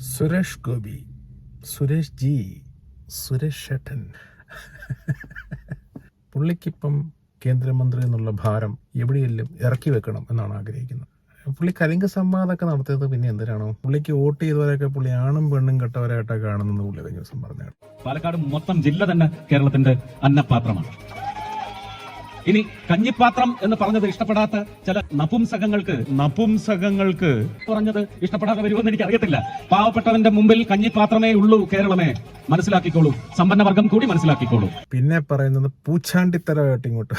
Suresh Gopi, Suresh G, Suresh ഷേട്ടൻ പുള്ളിക്കിപ്പം കേന്ദ്രമന്ത്രി എന്നുള്ള ഭാരം എവിടെയെല്ലാം ഇറക്കി വെക്കണം എന്നാണ് ആഗ്രഹിക്കുന്നത്. പുള്ളി കലിംഗ സംവാദമൊക്കെ നടത്തിയത് പിന്നെ എന്തിനാണോ? പുള്ളിക്ക് വോട്ട് ചെയ്തവരൊക്കെ പുള്ളി ആണും പെണ്ണും കെട്ടവരായിട്ടൊക്കെ കാണുന്നത് പുള്ളി കഴിഞ്ഞ ദിവസം പറഞ്ഞാണ്. പാലക്കാട് മൊത്തം ജില്ല തന്നെ കേരളത്തിന്റെ അന്നപാത്രമാണ്. ഇനി കഞ്ഞിപ്പാത്രം എന്ന് പറഞ്ഞത് ഇഷ്ടപ്പെടാത്ത ചില നപുംസകങ്ങൾക്ക് പറഞ്ഞത് ഇഷ്ടപ്പെടാതെ വരുമെന്ന് എനിക്ക് അറിയത്തില്ല. പാവപ്പെട്ടവന്റെ മുമ്പിൽ കഞ്ഞിപ്പാത്രമേ ഉള്ളൂ കേരളമേ, മനസ്സിലാക്കിക്കോളൂ. സമ്പന്നവർഗം കൂടി മനസ്സിലാക്കിക്കോളൂ. പിന്നെ പറയുന്നത് പൂച്ചാണ്ടിത്തരമായിട്ട് ഇങ്ങോട്ട്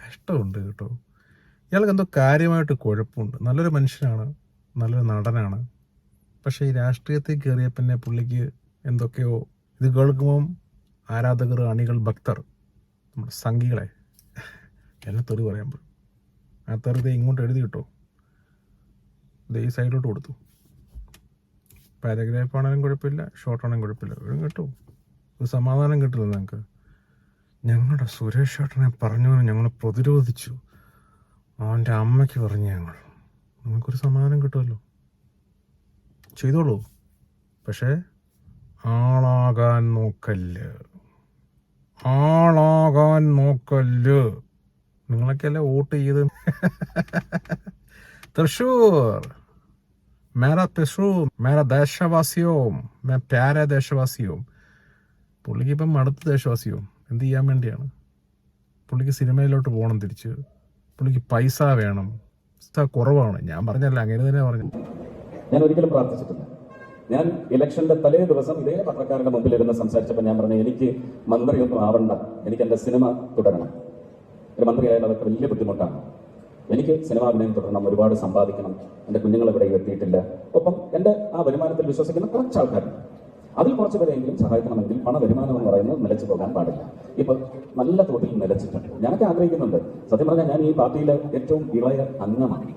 കഷ്ടമുണ്ട് കേട്ടോ. ഇയാൾക്ക് എന്തോ കാര്യമായിട്ട് കുഴപ്പമുണ്ട്. നല്ലൊരു മനുഷ്യനാണ്, നല്ലൊരു നടനാണ്. പക്ഷേ ഈ രാഷ്ട്രീയത്തിൽ കയറിയ പിന്നെ പുള്ളിക്ക് എന്തൊക്കെയോ ഇത് കേൾക്കുമ്പം ആരാധകർ, അണികൾ, ഭക്തർ, നമ്മുടെ സംഘികളെ എന്നെ തെറി പറയാൻ പോലും ആ തെറി ഇങ്ങോട്ട് എഴുതി കിട്ടോ, ഇത് ഈ സൈഡിലോട്ട് കൊടുത്തു. പാരഗ്രാഫ് ആണെങ്കിലും കുഴപ്പമില്ല, ഷോർട്ട് ആണെങ്കിലും കുഴപ്പമില്ല, ഒരു കേട്ടോ. ഒരു സമാധാനം കിട്ടില്ല ഞങ്ങൾക്ക്. ഞങ്ങളുടെ സുരേഷ് ചേട്ടനെ പറഞ്ഞവനെ ഞങ്ങൾ പ്രതിരോധിച്ചു, അവൻ്റെ അമ്മയ്ക്ക് പറഞ്ഞു ഞങ്ങൾ. നിങ്ങൾക്കൊരു സമാധാനം കിട്ടുമല്ലോ, ചെയ്തോളൂ. പക്ഷേ ആളാകാൻ നോക്കല്ല്. നിങ്ങളൊക്കെയല്ലേ വോട്ട് ചെയ്ത്. തൃശ്ശൂർ മേരാ തൃശ്ശൂർ, മേരാ ദേശവാസിയും, മേ പ്യാര ദേശവാസിയും. പുള്ളിക്ക് ഇപ്പം അടുത്ത ദേശവാസിയും എന്ത് ചെയ്യാൻ വേണ്ടിയാണ്? പുള്ളിക്ക് സിനിമയിലോട്ട് പോകണം തിരിച്ച്. പുള്ളിക്ക് പൈസ വേണം, കുറവാണ്. ഞാൻ പറഞ്ഞല്ല, അങ്ങനെ തന്നെ പറഞ്ഞു. ഞാൻ ഒരിക്കലും പ്രാർത്ഥിച്ചിട്ടില്ല. ഞാൻ ഇലക്ഷന്റെ തലേ ദിവസം ഇതേ പത്രക്കാരുടെ മുമ്പിലിരുന്ന് സംസാരിച്ചപ്പോൾ ഞാൻ പറഞ്ഞു, എനിക്ക് മന്ത്രിയൊന്നും ആവണ്ട, എനിക്ക് എൻ്റെ സിനിമ തുടരണം. ഒരു മന്ത്രിയായാലും അതൊക്കെ വലിയ ബുദ്ധിമുട്ടാണ്. എനിക്ക് സിനിമാഭിനയം തുടരണം, ഒരുപാട് സമ്പാദിക്കണം, എൻ്റെ കുഞ്ഞുങ്ങൾ ഇവിടെ എത്തിയിട്ടില്ല. ഒപ്പം എൻ്റെ ആ വരുമാനത്തിൽ വിശ്വസിക്കുന്ന കുറച്ച് ആൾക്കാരുണ്ട്. അതിൽ കുറച്ച് പേരെങ്കിലും സഹായിക്കണമെങ്കിൽ പണവരുമാനം എന്ന് പറയുന്നത് നിലച്ചു പോകാൻ പാടില്ല. ഇപ്പൊ നല്ല തോതിൽ നിലച്ചിട്ടുണ്ട്. ഞാനൊക്കെ ആഗ്രഹിക്കുന്നുണ്ട്. സത്യം പറഞ്ഞാൽ ഞാൻ ഈ പാർട്ടിയിലെ ഏറ്റവും ഇളയ അംഗമാണ്.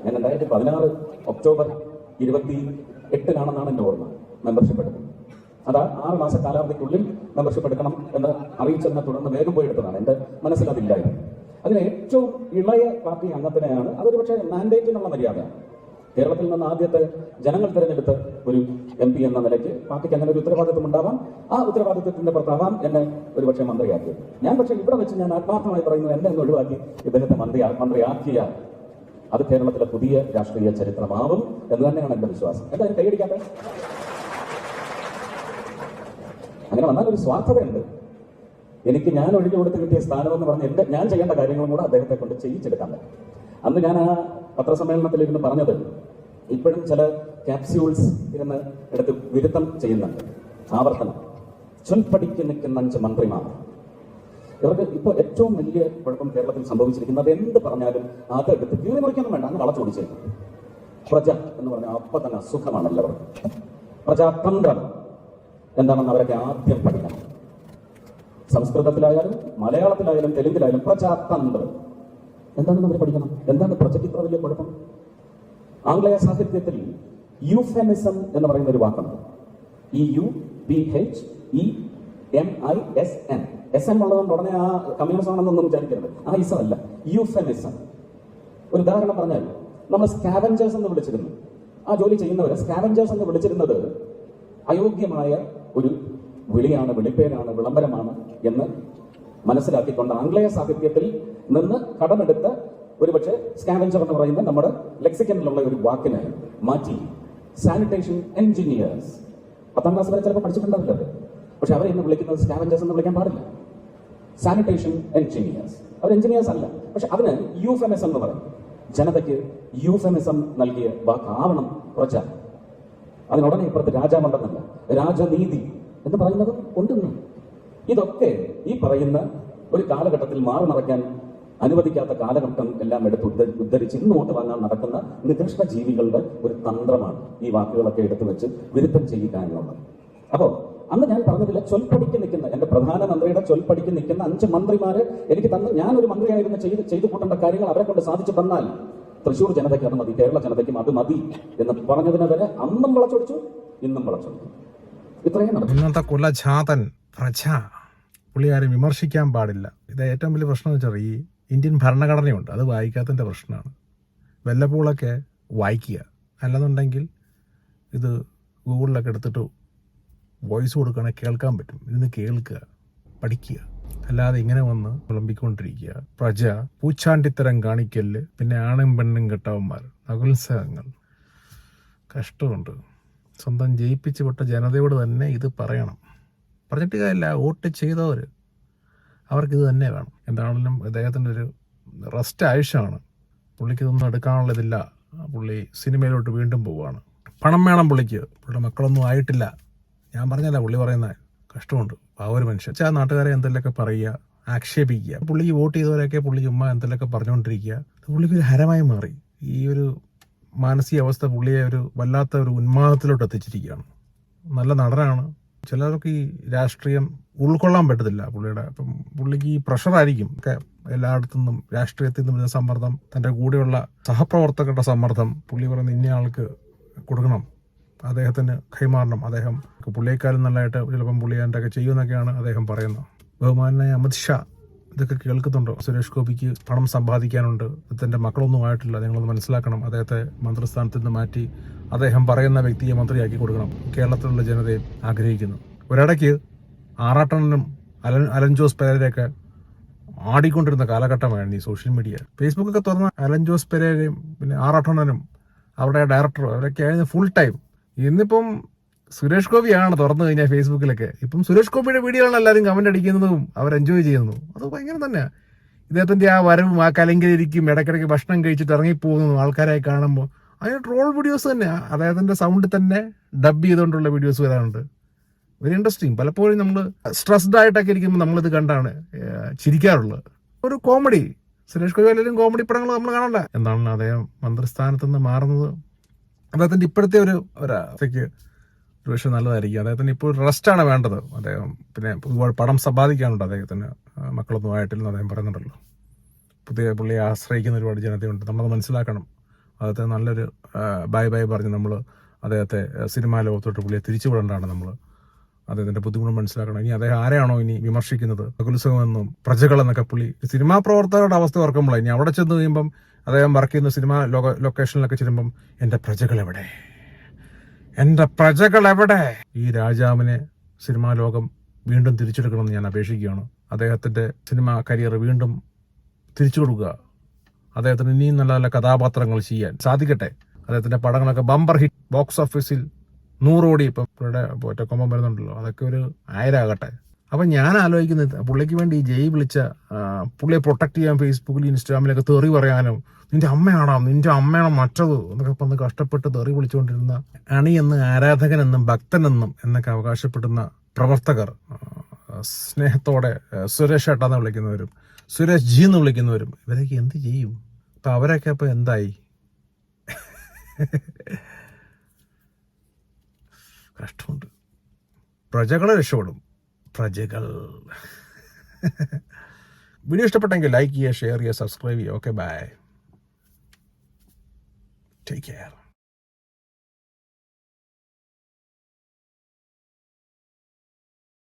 ഞാൻ 2016 ഒക്ടോബർ 28-നാണെന്നാണ് എൻ്റെ ഓർമ്മ മെമ്പർഷിപ്പ് എടുത്തത്. അത് 6 മാസ കാലാവധിക്കുള്ളിൽ മെമ്പർഷിപ്പ് എടുക്കണം എന്ന് അറിയിച്ചതിനെ തുടർന്ന് വേഗം പോയി എടുത്തതാണ്. എൻ്റെ മനസ്സിൽ അതില്ലായിരുന്നു. അതിന് ഏറ്റവും ഇളയ പാർട്ടി അംഗത്തിനെയാണ്, അതൊരു പക്ഷേ മാൻഡേറ്റിനുള്ള മര്യാദയാണ്. കേരളത്തിൽ നിന്ന് ആദ്യത്തെ ജനങ്ങൾ തിരഞ്ഞെടുത്ത ഒരു MP എന്ന നിലയ്ക്ക് പാർട്ടിക്ക് അങ്ങനെ ഒരു ഉത്തരവാദിത്വം ഉണ്ടാവാം. ആ ഉത്തരവാദിത്വത്തിന്റെ പുറത്താവാം എന്നെ ഒരുപക്ഷെ മന്ത്രിയാക്കിയത്. ഞാൻ പക്ഷേ ഇവിടെ വെച്ച് ഞാൻ ആത്മാർത്ഥമായി പറയുന്നു, എന്നെ ഒന്ന് ഒഴിവാക്കി ഇദ്ദേഹത്തെ മന്ത്രിയാക്കിയ അത് കേരളത്തിലെ പുതിയ രാഷ്ട്രീയ ചരിത്രമാവും എന്ന് തന്നെയാണ് എന്റെ വിശ്വാസം. എന്തായാലും കൈയടിക്കാട്ടെ. അങ്ങനെ വന്നാൽ ഒരു സ്വാർത്ഥതയുണ്ട്. എനിക്ക് ഞാൻ ഒഴിഞ്ഞു കൊടുത്ത് കിട്ടിയ സ്ഥാനമെന്ന് പറഞ്ഞ് ഞാൻ ചെയ്യേണ്ട കാര്യങ്ങളും കൂടെ അദ്ദേഹത്തെ കൊണ്ട് ചെയ്യിച്ചെടുക്കാൻ പറ്റും. അന്ന് ഞാൻ ആ പത്രസമ്മേളനത്തിലിരുന്ന് പറഞ്ഞത്, ഇപ്പോഴും ചില ക്യാപ്സ്യൂൾസ് ഇരുന്ന് എടുത്ത് വിരുദ്ധം ചെയ്യുന്നുണ്ട്. ആവർത്തനം, ചൊൽപ്പടിക്ക് നിൽക്കുന്ന 5 മന്ത്രിമാർ. ഇവർക്ക് ഇപ്പൊ ഏറ്റവും വലിയ കുഴപ്പം കേരളത്തിൽ സംഭവിച്ചിരിക്കുന്നത്, എന്ത് പറഞ്ഞാലും അത് എടുത്ത് കീറി മുറിക്കൊന്നും വേണ്ട, അങ്ങ് വളച്ചൊടിച്ചേക്കും. പ്രജ എന്ന് പറഞ്ഞാൽ അപ്പൊ തന്നെ അസുഖമാണ് എല്ലാവർക്കും. പ്രജാതന്ത്രം എന്താണെന്ന് അവരൊക്കെ ആദ്യം പഠിക്കണം. സംസ്കൃതത്തിലായാലും മലയാളത്തിലായാലും തെലുങ്കിലായാലും പ്രജാതന്ത്രം എന്താണെന്ന് അവർ പഠിക്കണം. എന്താണ് പ്രജയ്ക്ക് ഇത്ര വലിയ കുഴപ്പം? ആംഗ്ലേയ സാഹിത്യത്തിൽ യൂഫെമിസം എന്ന് പറയുന്ന ഒരു വാക്കുണ്ട്. EUPHEMISM. SM ഉള്ളതുകൊണ്ട് ഉടനെ ആ കമ്മ്യൂണിസം ആണെന്നൊന്നും വിചാരിക്കരുത്. ആ ഇസം അല്ല, യൂഫെമിസം. ഒരു ഉദാഹരണം പറഞ്ഞാൽ, നമ്മൾ സ്കാവഞ്ചേഴ്സ് എന്ന് വിളിച്ചിരുന്നു. ആ ജോലി ചെയ്യുന്നവരെ സ്കാവഞ്ചേഴ്സ് എന്ന് വിളിച്ചിരുന്നത് അയോഗ്യമായ ഒരു വിളിയാണ്, വിളിപ്പേരാണ്, വിളംബരമാണ് എന്ന് മനസ്സിലാക്കിക്കൊണ്ട് ആംഗ്ലേയ സാഹിത്യത്തിൽ നിന്ന് കടമെടുത്ത ഒരുപക്ഷെ സ്കാവഞ്ചർ എന്ന് പറയുന്ന നമ്മുടെ ലെക്സിക്കനിലുള്ള ഒരു വാക്കിനെ മാറ്റി സാനിറ്റേഷൻ എഞ്ചിനീയേഴ്സ്. 10ാം ക്ലാസ് വരെ ചിലപ്പോൾ പഠിച്ചിട്ടുണ്ടാവില്ല. പക്ഷെ അവരെ ഇന്ന് വിളിക്കുന്നത് സ്കാവഞ്ചേഴ്സ് എന്ന് വിളിക്കാൻ പാടില്ല. Sanitation engineers. അവർ എഞ്ചിനീയേഴ്സ് അല്ല, പക്ഷെ അതിന് യൂഫെമിസം എന്ന് പറയും. ജനതയ്ക്ക് യൂഫെമിസം നൽകിയ വാക്കാവണം പ്രജ. അതിനുടനെ ഇപ്പുറത്ത് രാജാമണ്ഡലമല്ല, രാജനീതി എന്ന് പറയുന്നത് കൊണ്ടുവന്നു. ഇതൊക്കെ ഈ പറയുന്ന ഒരു കാലഘട്ടത്തിൽ മാറി നടക്കാൻ അനുവദിക്കാത്ത കാലഘട്ടം എല്ലാം എടുത്ത് ഉദ്ധരിച്ച് ഇന്നോട്ട് വാങ്ങാൻ നടക്കുന്ന നികൃഷ്ട ജീവികളുടെ ഒരു തന്ത്രമാണ് ഈ വാക്കുകളൊക്കെ എടുത്തു വെച്ച് വിരുദ്ധം ചെയ്യുക എന്നുള്ളത്. അപ്പോൾ അന്ന് ഞാൻ പറഞ്ഞതില്ല, ചൊൽപ്പടിക്ക് നിൽക്കുന്ന എന്റെ പ്രധാനമന്ത്രിയുടെ ചൊൽപ്പടിക്ക് നിൽക്കുന്ന 5 മന്ത്രിമാര് എനിക്ക് തന്ന്, ഞാനൊരു മന്ത്രിയായിരുന്നു ചെയ്തു കൂട്ടേണ്ട കാര്യങ്ങൾ അവരെ കൊണ്ട് സാധിച്ചു തന്നാൽ തൃശ്ശൂർ ജനതയ്ക്ക് അത് മതി, കേരള ജനതയ്ക്കും അത് മതി എന്ന് പറഞ്ഞതിനെ വരെ അന്നും വളച്ചൊടിച്ചു, ഇന്നും വളച്ചൊടിച്ചു. ഇത്രയും ഇന്നത്തെ കുലജാതൻ പ്രജ പുള്ളി ആരും വിമർശിക്കാൻ പാടില്ല. ഇത് ഏറ്റവും വലിയ പ്രശ്നം എന്ന് വെച്ചാൽ, ഈ ഇന്ത്യൻ ഭരണഘടനയുണ്ട്, അത് വായിക്കാത്തതിൻ്റെ പ്രശ്നമാണ്. വല്ലപ്പോഴൊക്കെ വായിക്കുക, അല്ലെന്നുണ്ടെങ്കിൽ ഇത് ഗൂഗിളിലൊക്കെ എടുത്തിട്ട് വോയിസ് കൊടുക്കുകയാണെങ്കിൽ കേൾക്കാൻ പറ്റും. ഇതിന് കേൾക്കുക, പഠിക്കുക. അല്ലാതെ ഇങ്ങനെ വന്ന് വിളമ്പിക്കൊണ്ടിരിക്കുക. പ്രജ പൂച്ചാണ്ടിത്തരം കാണിക്കല്, പിന്നെ ആണും പെണ്ണും കെട്ടവന്മാർ, അകുത്സഹങ്ങൾ. കഷ്ടമുണ്ട്. സ്വന്തം ജയിപ്പിച്ച് വിട്ട ജനതയോട് തന്നെ ഇത് പറയണം. പറഞ്ഞിട്ട് കാര്യമില്ല. വോട്ട് ചെയ്തവർ അവർക്കിത് തന്നെ വേണം. എന്താണെങ്കിലും അദ്ദേഹത്തിൻ്റെ ഒരു റെസ്റ്റ് ആവശ്യമാണ്. പുള്ളിക്ക് ഇതൊന്നും എടുക്കാനുള്ളതില്ല. പുള്ളി സിനിമയിലോട്ട് വീണ്ടും പോവുകയാണ്. പണം വേണം പുള്ളിക്ക്. പുള്ളിയുടെ മക്കളൊന്നും ആയിട്ടില്ല. ഞാൻ പറഞ്ഞല്ല, പുള്ളി പറയുന്നത് കഷ്ടമുണ്ട്. ആ ഒരു മനുഷ്യൻ ആ നാട്ടുകാരെ എന്തെങ്കിലുമൊക്കെ പറയുക, ആക്ഷേപിക്കുക. പുള്ളിക്ക് വോട്ട് ചെയ്തവരൊക്കെ പുള്ളി ചുമ്മാ എന്തെങ്കിലുമൊക്കെ പറഞ്ഞുകൊണ്ടിരിക്കുക. പുള്ളിക്ക് ഒരു ഹരമായി മാറി. ഈ ഒരു മാനസികാവസ്ഥ പുള്ളിയെ ഒരു വല്ലാത്ത ഒരു ഉന്മാദത്തിലോട്ട് എത്തിച്ചിരിക്കുകയാണ്. നല്ല നടനാണ്. ചിലർക്ക് ഈ രാഷ്ട്രീയം ഉൾക്കൊള്ളാൻ പറ്റത്തില്ല പുള്ളിയുടെ. അപ്പം പുള്ളിക്ക് ഈ പ്രഷറായിരിക്കും ഒക്കെ എല്ലായിടത്തു നിന്നും, രാഷ്ട്രീയത്തിൽ നിന്നും വരുന്ന സമ്മർദ്ദം, തൻ്റെ കൂടെയുള്ള സഹപ്രവർത്തകരുടെ സമ്മർദ്ദം. പുള്ളി പറയുന്ന ഇന്ന ആൾക്ക് കൊടുക്കണം, അദ്ദേഹത്തിന് കൈമാറണം, അദ്ദേഹം പുള്ളിയെക്കാളും നല്ലതായിട്ട് ചിലപ്പം പുള്ളി എൻ്റെ ഒക്കെ ചെയ്യുമെന്നൊക്കെയാണ് അദ്ദേഹം പറയുന്നത്. ബഹുമാനായ അമിത്ഷാ ഇതൊക്കെ കേൾക്കുന്നുണ്ടോ? സുരേഷ് ഗോപിക്ക് പണം സമ്പാദിക്കാനുണ്ട്, തൻ്റെ മക്കളൊന്നും ആയിട്ടില്ല, നിങ്ങളൊന്ന് മനസ്സിലാക്കണം, അദ്ദേഹത്തെ മന്ത്രിസ്ഥാനത്ത് നിന്ന് മാറ്റി അദ്ദേഹം പറയുന്ന വ്യക്തിയെ മന്ത്രിയാക്കി കൊടുക്കണം, കേരളത്തിലുള്ള ജനതയെ ആഗ്രഹിക്കുന്നു. ഒരിടയ്ക്ക് ആറാട്ടണ്ണനും അലൻ ജോസ് പെരേരയൊക്കെ ആടിക്കൊണ്ടിരുന്ന കാലഘട്ടമായിരുന്നു ഈ സോഷ്യൽ മീഡിയ. ഫേസ്ബുക്കൊക്കെ തുറന്ന അലൻ ജോസ് പെരേരയും പിന്നെ ആറാട്ടണ്ണനും അവരുടെ ഡയറക്ടറും അവരൊക്കെ ആയിരുന്നു ഫുൾ ടൈം. ഇന്നിപ്പം സുരേഷ് ഗോപിയാണ് തുറന്നു കഴിഞ്ഞാൽ ഫേസ്ബുക്കിലൊക്കെ. ഇപ്പം സുരേഷ് ഗോപിയുടെ വീഡിയോകളാണ് എല്ലാവരും കമന്റ് അടിക്കുന്നതും അവർ എൻജോയ് ചെയ്യുന്നതും. അത് ഭയങ്കര തന്നെയാണ്. ഇദ്ദേഹത്തിൻ്റെ ആ വരവും ആ കലങ്കിലിരിക്കും, ഇടയ്ക്കിടയ്ക്ക് ഭക്ഷണം കഴിച്ചിട്ട് ഇറങ്ങിപ്പോകുന്നതും ആൾക്കാരെ കാണുമ്പോൾ അതിന് ട്രോൾ വീഡിയോസ് തന്നെയാണ്. അദ്ദേഹത്തിൻ്റെ സൗണ്ടിൽ തന്നെ ഡബ് ചെയ്തുകൊണ്ടുള്ള വീഡിയോസ് വരാറുണ്ട്. Very interesting. പലപ്പോഴും നമ്മൾ സ്ട്രെസ്ഡ് ആയിട്ടൊക്കെ ഇരിക്കുമ്പോൾ നമ്മളിത് കണ്ടാണ് ചിരിക്കാറുള്ളത്. ഒരു കോമഡി. സുരേഷ് ഗോപി എല്ലാവരും കോമഡി പടങ്ങൾ നമ്മൾ കാണണ്ട. എന്താണ് അദ്ദേഹം മന്ത്രിസ്ഥാനത്ത് നിന്ന് മാറുന്നത്? അദ്ദേഹത്തിൻ്റെ ഇപ്പോഴത്തെ ഒരവസ്ഥയ്ക്ക് ഒരു പക്ഷേ നല്ലതായിരിക്കും. അദ്ദേഹത്തിന് ഇപ്പോൾ റെസ്റ്റാണ് വേണ്ടത്. അദ്ദേഹം പിന്നെ ഒരുപാട് പണം സമ്പാദിക്കാനുണ്ട് അദ്ദേഹത്തിന്, മക്കളൊന്നും ആയിട്ടില്ലെന്ന് അദ്ദേഹം പറയുന്നുണ്ടല്ലോ. പുള്ളിയെ ആശ്രയിക്കുന്ന ഒരുപാട് ജനതയുണ്ട്. നമ്മളത് മനസ്സിലാക്കണം. അദ്ദേഹത്തെ നല്ലൊരു ബൈ പറഞ്ഞ് നമ്മൾ അദ്ദേഹത്തെ സിനിമാ ലോകത്തോട്ട് പുള്ളിയെ തിരിച്ചുവിടേണ്ടതാണ്. നമ്മൾ അദ്ദേഹത്തിൻ്റെ ബുദ്ധിമുട്ട് മനസ്സിലാക്കണം. ഇനി അദ്ദേഹം ആരെയാണോ ഇനി വിമർശിക്കുന്നത്, അകുത്സവമെന്നും പ്രജകളെന്നൊക്കെ പുള്ളി സിനിമാ പ്രവർത്തകരുടെ അവസ്ഥ ഓർക്കുമ്പോൾ ഇനി അവിടെ ചെന്ന് കഴിയുമ്പം അദ്ദേഹം വർക്ക് ചെയ്യുന്ന സിനിമാ ലൊക്കേഷനിലൊക്കെ ചെല്ലുമ്പം എൻ്റെ പ്രജകളെവിടെ, എൻ്റെ പ്രജകളെവിടെ? ഈ രാജാവിനെ സിനിമാ ലോകം വീണ്ടും തിരിച്ചെടുക്കണമെന്ന് ഞാൻ അപേക്ഷിക്കുകയാണ്. അദ്ദേഹത്തിൻ്റെ സിനിമാ കരിയർ വീണ്ടും തിരിച്ചു കൊടുക്കുക. അദ്ദേഹത്തിന് ഇനിയും നല്ല നല്ല കഥാപാത്രങ്ങൾ ചെയ്യാൻ സാധിക്കട്ടെ. അദ്ദേഹത്തിൻ്റെ പടങ്ങളൊക്കെ ബമ്പർ ഹിറ്റ്, ബോക്സ് ഓഫീസിൽ 100 കോടി ഇപ്പം പുള്ളിയുടെ ഒറ്റക്കൊമ്പം വരുന്നുണ്ടല്ലോ, അതൊക്കെ ഒരു 1000 ആകട്ടെ. അപ്പം ഞാൻ ആലോചിക്കുന്നത് പുള്ളിക്ക് വേണ്ടി ഈ ജയ് വിളിച്ച പുള്ളിയെ പ്രൊട്ടക്ട് ചെയ്യാൻ ഫേസ്ബുക്കിൽ ഇൻസ്റ്റാഗ്രാമിലൊക്കെ തെറി പറയാനും, നിന്റെ അമ്മയാണോ, നിന്റെ അമ്മയാണോ മറ്റത് എന്നൊക്കെ പറഞ്ഞ് കഷ്ടപ്പെട്ട് തെറി വിളിച്ചുകൊണ്ടിരുന്ന അണിയെന്നും ആരാധകനെന്നും ഭക്തനെന്നും എന്നൊക്കെ അവകാശപ്പെടുന്ന പ്രവർത്തകർ, സ്നേഹത്തോടെ സുരേഷ് ഏട്ടാന്ന് വിളിക്കുന്നവരും സുരേഷ് ജി എന്ന് വിളിക്കുന്നവരും, ഇവരൊക്കെ എന്ത് ചെയ്യും? അപ്പം അവരൊക്കെ അപ്പം എന്തായി? കഷ്ടമുണ്ട്. പ്രജകളെ രക്ഷപ്പെടും. പ്രജകൾ. വീഡിയോ ഇഷ്ടപ്പെട്ടെങ്കിൽ ലൈക്ക് ചെയ്യുക, ഷെയർ ചെയ്യുക, സബ്സ്ക്രൈബ് ചെയ്യുക. Okay, bye. Take care.